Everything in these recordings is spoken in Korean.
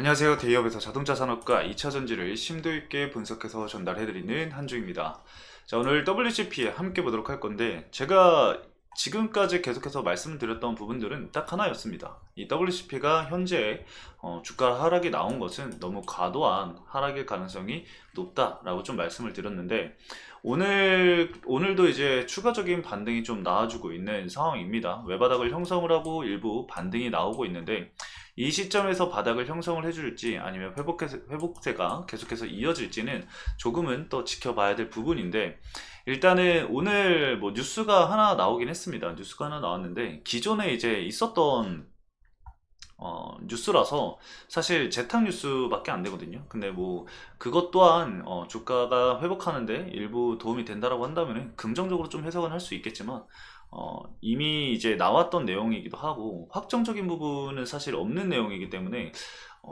안녕하세요. 대기업에서 자동차 산업과 2차 전지를 심도 있게 분석해서 전달해드리는 한주입니다. 자, 오늘 WCP 함께 보도록 할 건데, 제가 지금까지 계속해서 말씀드렸던 부분들은 딱 하나였습니다. 이 WCP가 현재 주가 하락이 나온 것은 너무 과도한 하락일 가능성이 높다라고 좀 말씀을 드렸는데, 오늘도 이제 추가적인 반등이 좀 나와주고 있는 상황입니다. 외바닥을 형성을 하고 일부 반등이 나오고 있는데, 이 시점에서 바닥을 형성을 해줄지 아니면 회복세가 계속해서 이어질지는 조금은 또 지켜봐야 될 부분인데, 일단은 오늘 뭐 뉴스가 하나 나오긴 했습니다. 뉴스가 하나 나왔는데, 기존에 이제 있었던 뉴스라서 사실 재탕 뉴스밖에 안 되거든요. 근데 뭐 그것 또한 주가가 회복하는데 일부 도움이 된다라고 한다면 긍정적으로 좀 해석은 할 수 있겠지만, 이미 이제 나왔던 내용이기도 하고 확정적인 부분은 사실 없는 내용이기 때문에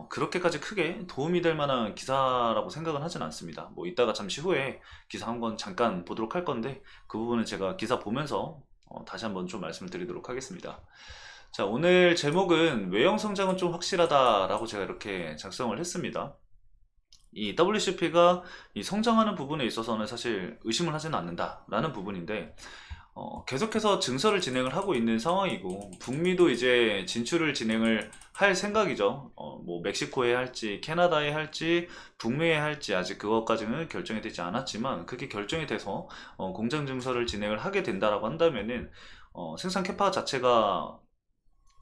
그렇게까지 크게 도움이 될 만한 기사라고 생각은 하진 않습니다. 뭐 이따가 잠시 후에 기사 한번 잠깐 보도록 할 건데, 그 부분은 제가 기사 보면서 다시 한번 좀 말씀을 드리도록 하겠습니다. 자, 오늘 제목은 외형 성장은 좀 확실하다라고 제가 이렇게 작성을 했습니다. 이 WCP가 이 성장하는 부분에 있어서는 사실 의심을 하지는 않는다라는 부분인데, 계속해서 증설을 진행을 하고 있는 상황이고, 북미도 이제 진출을 진행을 할 생각이죠. 뭐 멕시코에 할지 캐나다에 할지 북미에 할지 아직 그것까지는 결정이 되지 않았지만, 그게 결정이 돼서 공장 증설을 진행을 하게 된다라고 한다면은 생산 캐파 자체가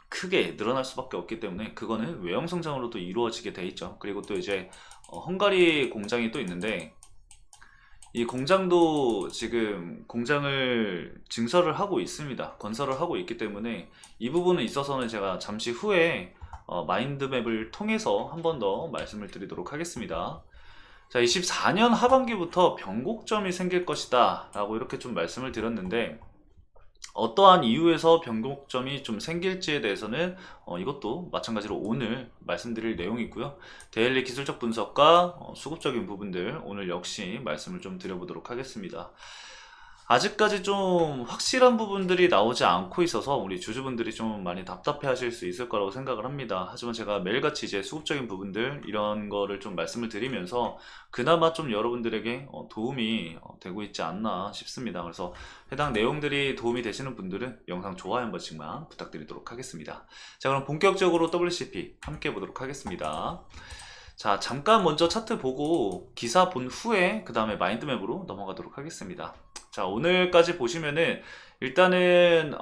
크게 늘어날 수밖에 없기 때문에 그거는 외형 성장으로도 이루어지게 돼 있죠. 그리고 또 이제 헝가리 공장이 또 있는데, 이 공장도 지금 공장을 증설을 하고 있습니다. 건설을 하고 있기 때문에 이 부분에 있어서는 제가 잠시 후에 마인드맵을 통해서 한 번 더 말씀을 드리도록 하겠습니다. 자, 24년 하반기부터 변곡점이 생길 것이다 라고 이렇게 좀 말씀을 드렸는데, 어떠한 이유에서 변곡점이 좀 생길지에 대해서는 이것도 마찬가지로 오늘 말씀드릴 내용이고요. 데일리 기술적 분석과 수급적인 부분들 오늘 역시 말씀을 좀 드려보도록 하겠습니다. 아직까지 좀 확실한 부분들이 나오지 않고 있어서 우리 주주분들이 좀 많이 답답해 하실 수 있을 거라고 생각을 합니다. 하지만 제가 매일같이 이제 수급적인 부분들 이런 거를 좀 말씀을 드리면서 그나마 좀 여러분들에게 도움이 되고 있지 않나 싶습니다. 그래서 해당 내용들이 도움이 되시는 분들은 영상 좋아요 한 번씩만 부탁드리도록 하겠습니다. 자, 그럼 본격적으로 WCP 함께 보도록 하겠습니다. 자, 잠깐 먼저 차트 보고 기사 본 후에 그 다음에 마인드맵으로 넘어가도록 하겠습니다. 자, 오늘까지 보시면은 일단은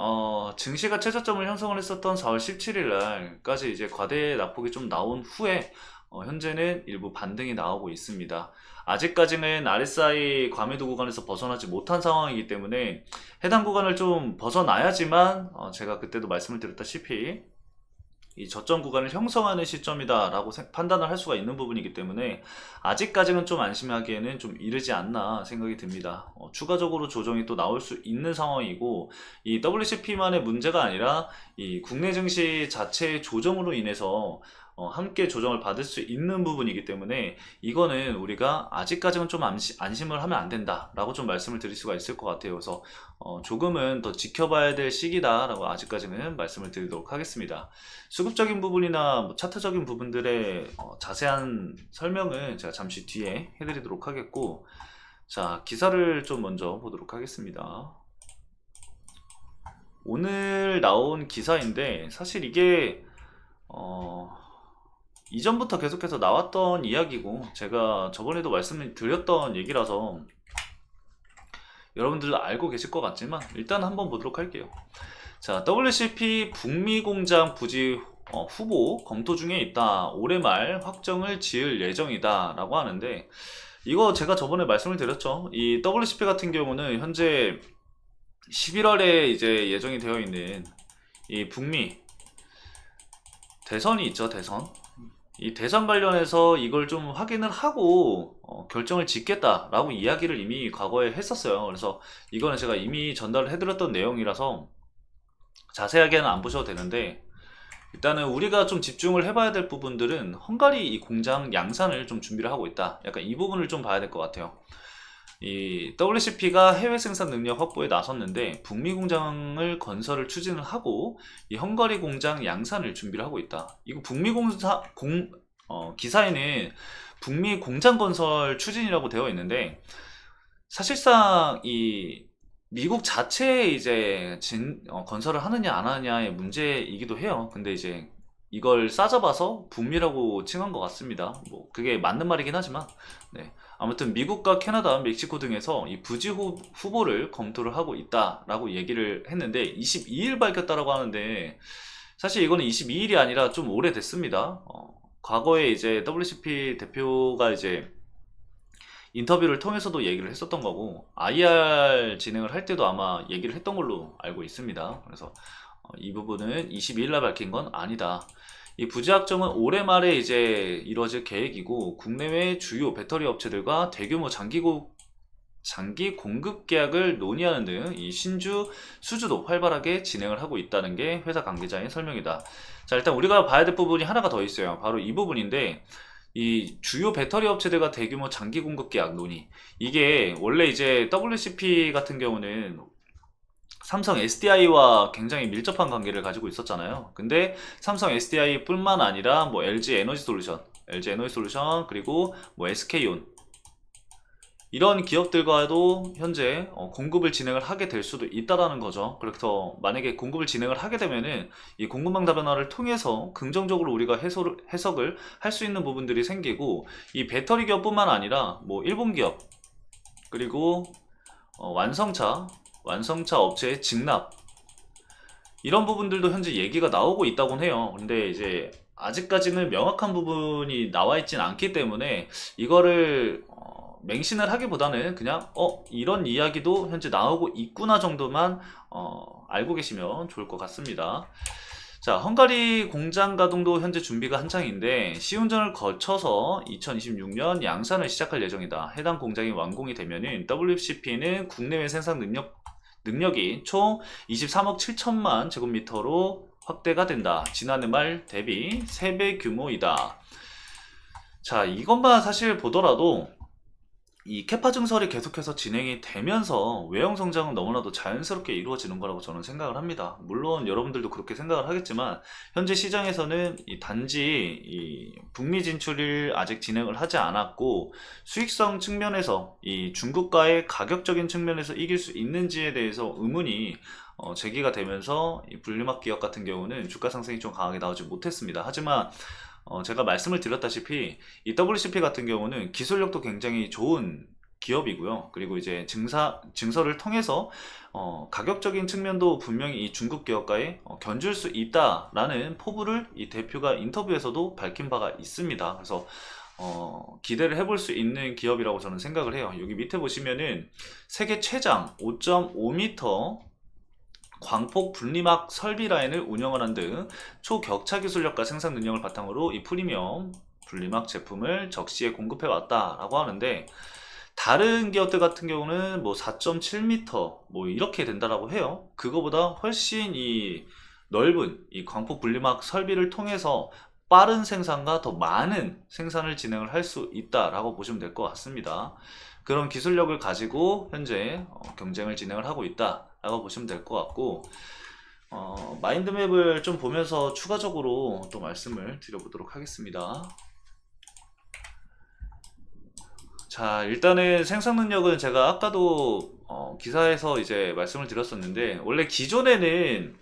증시가 최저점을 형성을 했었던 4월 17일 날까지 이제 과대 낙폭이 좀 나온 후에 현재는 일부 반등이 나오고 있습니다. 아직까지는 RSI 과매도 구간에서 벗어나지 못한 상황이기 때문에 해당 구간을 좀 벗어나야지만 제가 그때도 말씀을 드렸다시피 이 저점 구간을 형성하는 시점이다 라고 판단을 할 수가 있는 부분이기 때문에 아직까지는 좀 안심하기에는 좀 이르지 않나 생각이 듭니다. 추가적으로 조정이 또 나올 수 있는 상황이고, 이 WCP만의 문제가 아니라 이 국내 증시 자체의 조정으로 인해서 함께 조정을 받을 수 있는 부분이기 때문에 이거는 우리가 아직까지는 좀 안심을 하면 안 된다 라고 좀 말씀을 드릴 수가 있을 것 같아요. 그래서 조금은 더 지켜봐야 될 시기다 라고 아직까지는 말씀을 드리도록 하겠습니다. 수급적인 부분이나 뭐 차트적인 부분들의 자세한 설명은 제가 잠시 뒤에 해드리도록 하겠고, 자, 기사를 좀 먼저 보도록 하겠습니다. 오늘 나온 기사인데 사실 이게 이전부터 계속해서 나왔던 이야기고, 제가 저번에도 말씀을 드렸던 얘기라서 여러분들도 알고 계실 것 같지만 일단 한번 보도록 할게요. 자, WCP 북미 공장 부지 후보 검토 중에 있다. 올해 말 확정을 지을 예정이다 라고 하는데, 이거 제가 저번에 말씀을 드렸죠. 이 WCP 같은 경우는 현재 11월에 이제 예정이 되어 있는 이 북미 대선이 있죠. 대선. 이 대선 관련해서 이걸 좀 확인을 하고 결정을 짓겠다라고 이야기를 이미 과거에 했었어요. 그래서 이거는 제가 이미 전달을 해드렸던 내용이라서 자세하게는 안 보셔도 되는데, 일단은 우리가 좀 집중을 해봐야 될 부분들은 헝가리 이 공장 양산을 좀 준비를 하고 있다. 약간 이 부분을 좀 봐야 될 것 같아요. 이 WCP가 해외 생산 능력 확보에 나섰는데 북미 공장을 건설을 추진을 하고 이 헝가리 공장 양산을 준비를 하고 있다. 이거 북미 기사에는 북미 공장 건설 추진이라고 되어 있는데, 사실상 이 미국 자체에 이제 건설을 하느냐 안 하느냐의 문제이기도 해요. 근데 이제 이걸 싸잡아서 북미라고 칭한 것 같습니다. 뭐 그게 맞는 말이긴 하지만, 네. 아무튼 미국과 캐나다, 멕시코 등에서 이 부지 후보를 검토를 하고 있다라고 얘기를 했는데 22일 밝혔다라고 하는데, 사실 이거는 22일이 아니라 좀 오래됐습니다. 과거에 이제 WCP 대표가 이제 인터뷰를 통해서도 얘기를 했었던 거고, IR 진행을 할 때도 아마 얘기를 했던 걸로 알고 있습니다. 그래서 이 부분은 22일 날 밝힌 건 아니다. 이 부지 확정은 올해 말에 이제 이루어질 계획이고, 국내외 주요 배터리 업체들과 대규모 장기 공급 계약을 논의하는 등 이 신주 수주도 활발하게 진행을 하고 있다는 게 회사 관계자의 설명이다. 자, 일단 우리가 봐야 될 부분이 하나가 더 있어요. 바로 이 부분인데, 이 주요 배터리 업체들과 대규모 장기 공급 계약 논의. 이게 원래 이제 WCP 같은 경우는 삼성 SDI와 굉장히 밀접한 관계를 가지고 있었잖아요. 근데 삼성 SDI 뿐만 아니라 뭐 LG 에너지 솔루션, 그리고 뭐 SK온, 이런 기업들과도 현재 공급을 진행을 하게 될 수도 있다라는 거죠. 그래서 만약에 공급을 진행을 하게 되면은 이 공급망 다변화를 통해서 긍정적으로 우리가 해석을 할 수 있는 부분들이 생기고, 이 배터리 기업뿐만 아니라 뭐 일본 기업, 그리고 완성차 업체의 직납, 이런 부분들도 현재 얘기가 나오고 있다곤 해요. 근데 이제 아직까지는 명확한 부분이 나와 있진 않기 때문에 이거를 맹신을 하기보다는 그냥 이런 이야기도 현재 나오고 있구나 정도만 알고 계시면 좋을 것 같습니다. 자, 헝가리 공장 가동도 현재 준비가 한창인데 시운전을 거쳐서 2026년 양산을 시작할 예정이다. 해당 공장이 완공이 되면은 WCP는 국내외 생산 능력이 총 23억 7천만 제곱미터로 확대가 된다. 지난해 말 대비 3배 규모이다. 자, 이것만 사실 보더라도 이 캐파 증설이 계속해서 진행이 되면서 외형 성장은 너무나도 자연스럽게 이루어지는 거라고 저는 생각을 합니다. 물론 여러분들도 그렇게 생각을 하겠지만, 현재 시장에서는 단지 이 북미 진출을 아직 진행을 하지 않았고, 수익성 측면에서 이 중국과의 가격적인 측면에서 이길 수 있는지에 대해서 의문이 제기가 되면서 이 분리막 기업 같은 경우는 주가 상승이 좀 강하게 나오지 못했습니다. 하지만 제가 말씀을 드렸다시피 이 WCP 같은 경우는 기술력도 굉장히 좋은 기업이고요. 그리고 이제 증설을 통해서 가격적인 측면도 분명히 이 중국 기업과의 견줄 수 있다라는 포부를 이 대표가 인터뷰에서도 밝힌 바가 있습니다. 그래서 기대를 해볼 수 있는 기업이라고 저는 생각을 해요. 여기 밑에 보시면은 세계 최장 5.5m 광폭 분리막 설비 라인을 운영을 한 등 초격차 기술력과 생산 능력을 바탕으로 이 프리미엄 분리막 제품을 적시에 공급해 왔다라고 하는데, 다른 기업들 같은 경우는 뭐 4.7m 뭐 이렇게 된다라고 해요. 그거보다 훨씬 이 넓은 이 광폭 분리막 설비를 통해서 빠른 생산과 더 많은 생산을 진행을 할 수 있다라고 보시면 될 것 같습니다. 그런 기술력을 가지고 현재 경쟁을 진행을 하고 있다라고 보시면 될 것 같고, 마인드맵을 좀 보면서 추가적으로 또 말씀을 드려보도록 하겠습니다. 자, 일단은 생산 능력은 제가 아까도 기사에서 이제 말씀을 드렸었는데, 원래 기존에는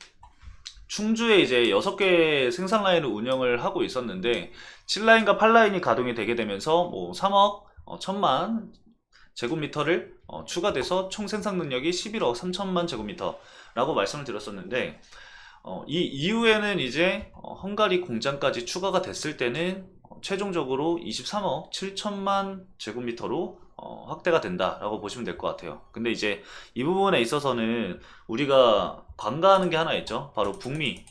충주에 이제 6개 생산 라인을 운영을 하고 있었는데 7라인과 8라인이 가동이 되게 되면서 뭐 3억 1천만 제곱미터를 추가돼서 총 생산 능력이 11억 3천만 제곱미터라고 말씀을 드렸었는데, 이 이후에는 이제 헝가리 공장까지 추가가 됐을 때는 최종적으로 23억 7천만 제곱미터로 확대가 된다라고 보시면 될 것 같아요. 근데 이제 이 부분에 있어서는 우리가 관가하는 게 하나 있죠. 바로 북미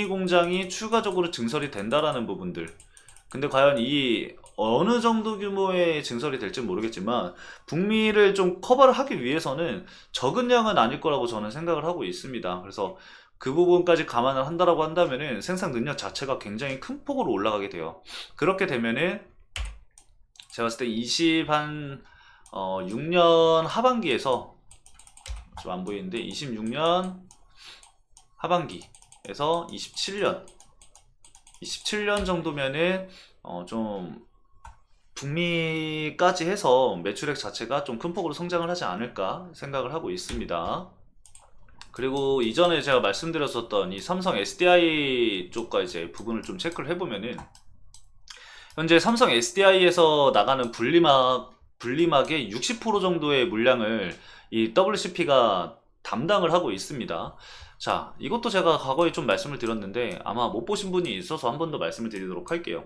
공장이 추가적으로 증설이 된다라는 부분들. 근데 과연 이 어느 정도 규모의 증설이 될지 모르겠지만, 북미를 좀 커버를 하기 위해서는 적은 양은 아닐 거라고 저는 생각을 하고 있습니다. 그래서 그 부분까지 감안을 한다라고 한다면은 생산 능력 자체가 굉장히 큰 폭으로 올라가게 돼요. 그렇게 되면은 제가 봤을 때 6년 하반기에서, 좀 안 보이는데 26년 하반기에서 27년 17년 정도면은 좀 북미까지 해서 매출액 자체가 좀 큰 폭으로 성장을 하지 않을까 생각을 하고 있습니다. 그리고 이전에 제가 말씀드렸었던 이 삼성 SDI 쪽과 이제 부분을 좀 체크를 해보면은 현재 삼성 SDI에서 나가는 분리막의 60% 정도의 물량을 이 WCP가 담당을 하고 있습니다. 자, 이것도 제가 과거에 좀 말씀을 드렸는데 아마 못 보신 분이 있어서 한 번 더 말씀을 드리도록 할게요.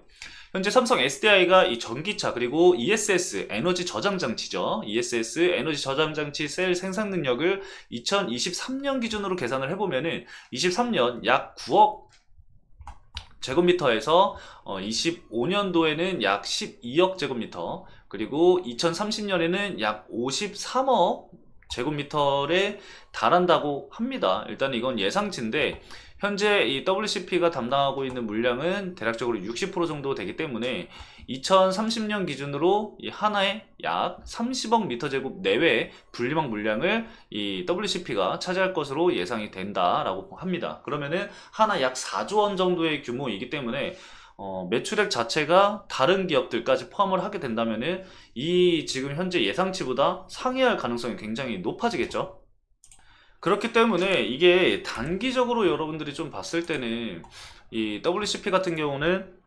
현재 삼성 SDI가 이 전기차 그리고 ESS 에너지 저장 장치죠. ESS 에너지 저장 장치 셀 생산 능력을 2023년 기준으로 계산을 해보면은 23년 약 9억 제곱미터에서 25년도에는 약 12억 제곱미터, 그리고 2030년에는 약 53억 제곱미터에 달한다고 합니다. 일단 이건 예상치인데 현재 이 WCP가 담당하고 있는 물량은 대략적으로 60% 정도 되기 때문에 2030년 기준으로 이 하나에 약 30억 미터 제곱 내외의 분리막 물량을 이 WCP가 차지할 것으로 예상이 된다라고 합니다. 그러면은 하나 약 4조 원 정도의 규모이기 때문에 매출액 자체가 다른 기업들까지 포함을 하게 된다면은 이 지금 현재 예상치보다 상회할 가능성이 굉장히 높아지겠죠. 그렇기 때문에 이게 단기적으로 여러분들이 좀 봤을 때는 이 WCP 같은 경우는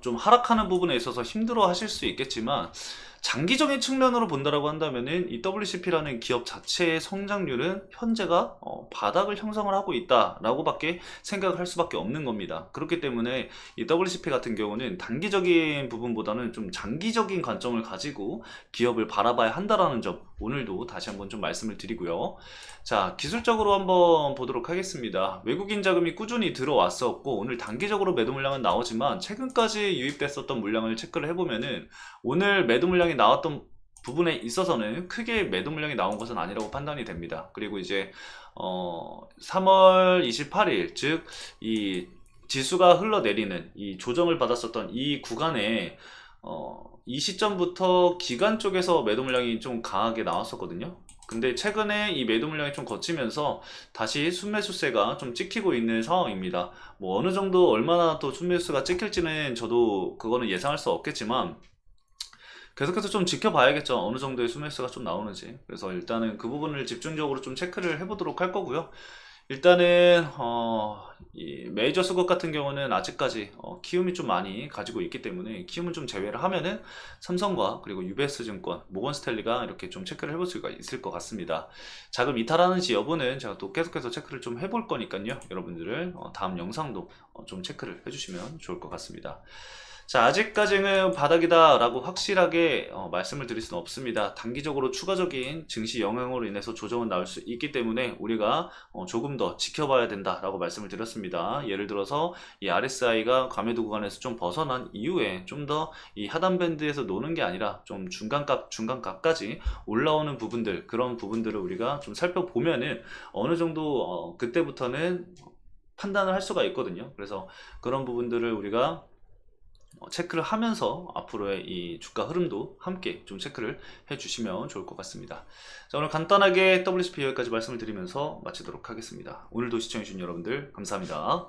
좀 하락하는 부분에 있어서 힘들어 하실 수 있겠지만 장기적인 측면으로 본다라고 한다면은 이 WCP라는 기업 자체의 성장률은 현재가 바닥을 형성을 하고 있다라고밖에 생각을 할 수밖에 없는 겁니다. 그렇기 때문에 이 WCP 같은 경우는 단기적인 부분보다는 좀 장기적인 관점을 가지고 기업을 바라봐야 한다라는 점 오늘도 다시 한번 좀 말씀을 드리고요. 자, 기술적으로 한번 보도록 하겠습니다. 외국인 자금이 꾸준히 들어왔었고 오늘 단기적으로 매도 물량은 나오지만 최근까지 유입됐었던 물량을 체크를 해보면은 오늘 매도 물량이 나왔던 부분에 있어서는 크게 매도 물량이 나온 것은 아니라고 판단이 됩니다. 그리고 이제 3월 28일 즉 이 지수가 흘러내리는 이 조정을 받았었던 이 구간에 이 시점부터 기관 쪽에서 매도 물량이 좀 강하게 나왔었거든요. 근데 최근에 이 매도 물량이 좀 거치면서 다시 순매수세가 좀 찍히고 있는 상황입니다. 뭐 어느 정도 얼마나 또 순매수가 찍힐지는 저도 그거는 예상할 수 없겠지만 계속해서 좀 지켜봐야겠죠. 어느 정도의 순매수가 좀 나오는지. 그래서 일단은 그 부분을 집중적으로 좀 체크를 해보도록 할 거고요. 일단은 이 메이저 수급 같은 경우는 아직까지 키움이 좀 많이 가지고 있기 때문에 키움은 좀 제외를 하면은 삼성과 그리고 UBS 증권, 모건스탠리가 이렇게 좀 체크를 해볼 수가 있을 것 같습니다. 자금 이탈하는지 여부는 제가 또 계속해서 체크를 좀 해볼 거니까요. 여러분들을 다음 영상도 좀 체크를 해주시면 좋을 것 같습니다. 자, 아직까지는 바닥이다 라고 확실하게 말씀을 드릴 수는 없습니다. 단기적으로 추가적인 증시 영향으로 인해서 조정은 나올 수 있기 때문에 우리가 조금 더 지켜봐야 된다 라고 말씀을 드렸습니다. 예를 들어서 이 RSI가 과매도 구간에서 좀 벗어난 이후에 좀 더 이 하단 밴드에서 노는 게 아니라 좀 중간값까지 올라오는 부분들, 그런 부분들을 우리가 좀 살펴보면은 어느 정도 그때부터는 판단을 할 수가 있거든요. 그래서 그런 부분들을 우리가 체크를 하면서 앞으로의 이 주가 흐름도 함께 좀 체크를 해 주시면 좋을 것 같습니다. 자, 오늘 간단하게 WCP 여기까지 말씀을 드리면서 마치도록 하겠습니다. 오늘도 시청해 주신 여러분들 감사합니다.